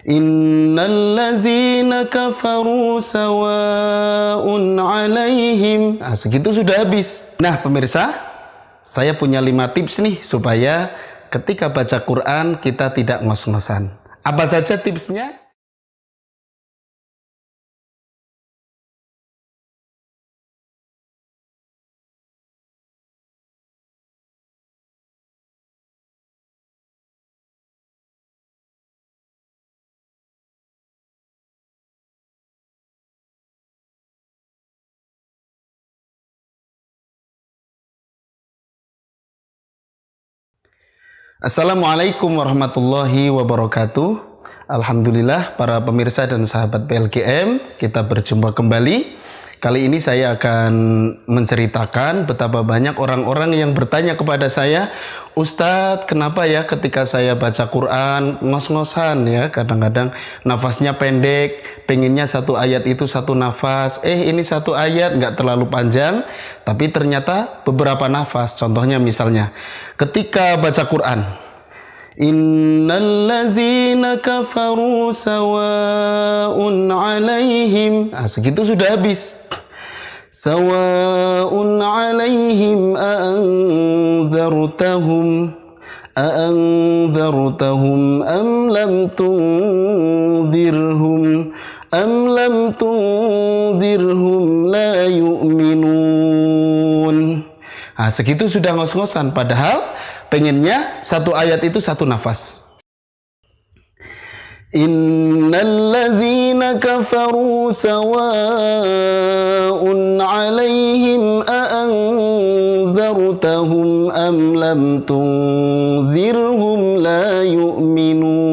Innalladzina kafaru sawa'un 'alaihim. Nah, segitu sudah habis. Nah, pemirsa, saya punya 5 tips nih supaya ketika baca Quran kita tidak ngos-ngosan. Apa saja tipsnya? Assalamualaikum warahmatullahi wabarakatuh. Alhamdulillah para pemirsa dan sahabat PLGM, kita berjumpa kembali. Kali ini saya akan menceritakan betapa banyak orang-orang yang bertanya kepada saya, Ustadz, kenapa ya ketika saya baca Quran ngos-ngosan ya, kadang-kadang nafasnya pendek, pengennya satu ayat itu satu nafas, ini satu ayat nggak terlalu panjang, tapi ternyata beberapa nafas. Contohnya misalnya, ketika baca Quran, Innalladzina kafaru sawa'un 'alaihim. Nah, segitu sudah habis. Sawa'un 'alaihim a'anzartahum am lam tunzirhum la yu'minun. Nah, segitu sudah ngos-ngosan, padahal pengennya satu ayat itu satu nafas. Innalladzina kafaru sawa'un 'alaihim a'anzartahum am lam tunzirhum la yu'minun.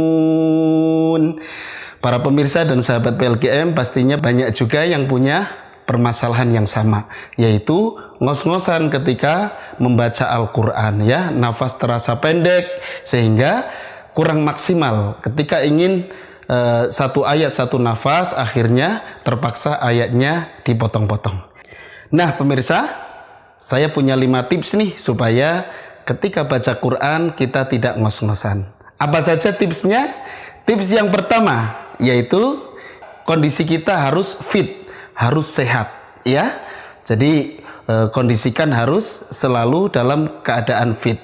Para pemirsa dan sahabat PLGM pastinya banyak juga yang punya permasalahan yang sama, yaitu ngos-ngosan ketika membaca Al-Quran ya, nafas terasa pendek sehingga kurang maksimal. Ketika ingin satu ayat satu nafas, akhirnya terpaksa ayatnya dipotong-potong. Nah pemirsa, saya punya 5 tips nih supaya ketika baca Quran kita tidak ngos-ngosan. Apa saja tipsnya? Tips yang pertama yaitu kondisi kita harus fit, harus sehat ya. Jadi kondisikan harus selalu dalam keadaan fit.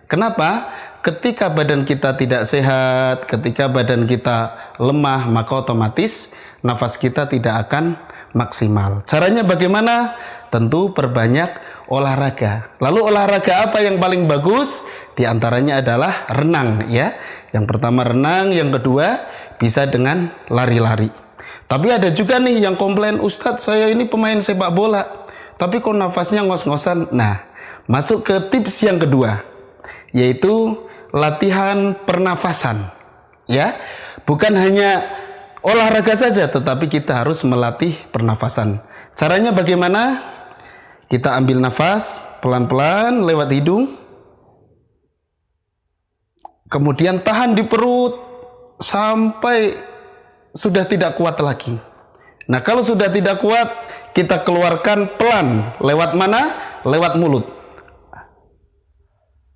Kenapa? Ketika badan kita tidak sehat, ketika badan kita lemah, maka otomatis nafas kita tidak akan maksimal. Caranya bagaimana? Tentu perbanyak olahraga. Lalu olahraga apa yang paling bagus? Di antaranya adalah renang ya. Yang pertama renang, yang kedua bisa dengan lari-lari. Tapi ada juga nih yang komplain, Ustadz saya ini pemain sepak bola, tapi kok nafasnya ngos-ngosan. Nah, masuk ke tips yang kedua, yaitu latihan pernafasan. Ya, bukan hanya olahraga saja, tetapi kita harus melatih pernafasan. Caranya bagaimana? Kita ambil nafas pelan-pelan lewat hidung, kemudian tahan di perut sampai sudah tidak kuat lagi. Nah, kalau sudah tidak kuat, kita keluarkan pelan. Lewat mana? Lewat mulut.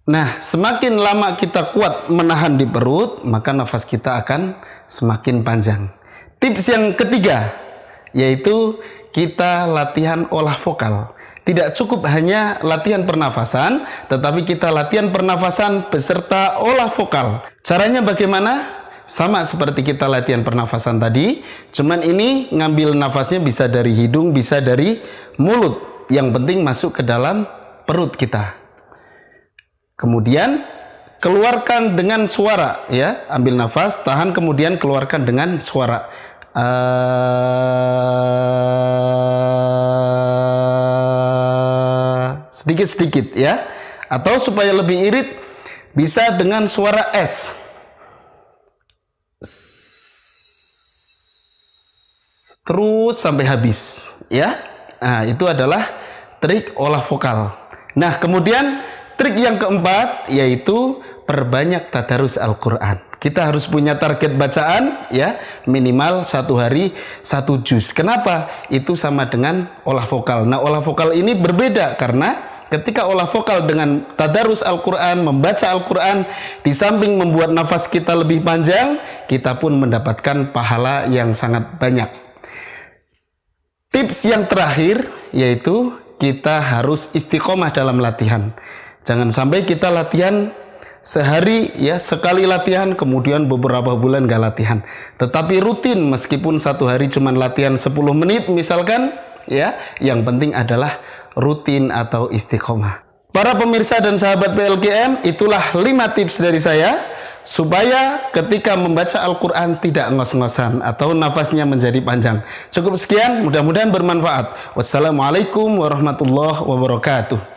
Nah, semakin lama kita kuat menahan di perut, maka nafas kita akan semakin panjang. Tips yang ketiga, yaitu kita latihan olah vokal. Tidak cukup hanya latihan pernafasan, tetapi kita latihan pernafasan beserta olah vokal. Caranya bagaimana? Sama seperti kita latihan pernafasan tadi, cuman ini ngambil nafasnya bisa dari hidung, bisa dari mulut. Yang penting masuk ke dalam perut kita. Kemudian keluarkan dengan suara ya, ambil nafas, tahan, kemudian keluarkan dengan suara. Sedikit-sedikit ya. Atau supaya lebih irit bisa dengan suara S. Terus sampai habis ya. Nah, itu adalah trik olah vokal. Nah, kemudian trik yang keempat yaitu perbanyak tadarus Al-Quran. Kita harus punya target bacaan ya, minimal 1 hari 1 juz. Kenapa? Itu sama dengan olah vokal. Nah, olah vokal ini berbeda karena ketika olah vokal dengan tadarus Al-Quran, membaca Al-Quran, di samping membuat nafas kita lebih panjang, kita pun mendapatkan pahala yang sangat banyak. Tips yang terakhir yaitu kita harus istiqomah dalam latihan. Jangan sampai kita latihan sehari ya, sekali latihan kemudian beberapa bulan gak latihan, tetapi rutin meskipun satu hari cuma latihan 10 menit misalkan ya, yang penting adalah rutin atau istiqomah. Para pemirsa dan sahabat PLKM, itulah 5 tips dari saya supaya ketika membaca Al-Quran tidak ngos-ngosan atau nafasnya menjadi panjang. Cukup sekian, mudah-mudahan bermanfaat. Wassalamualaikum warahmatullahi wabarakatuh.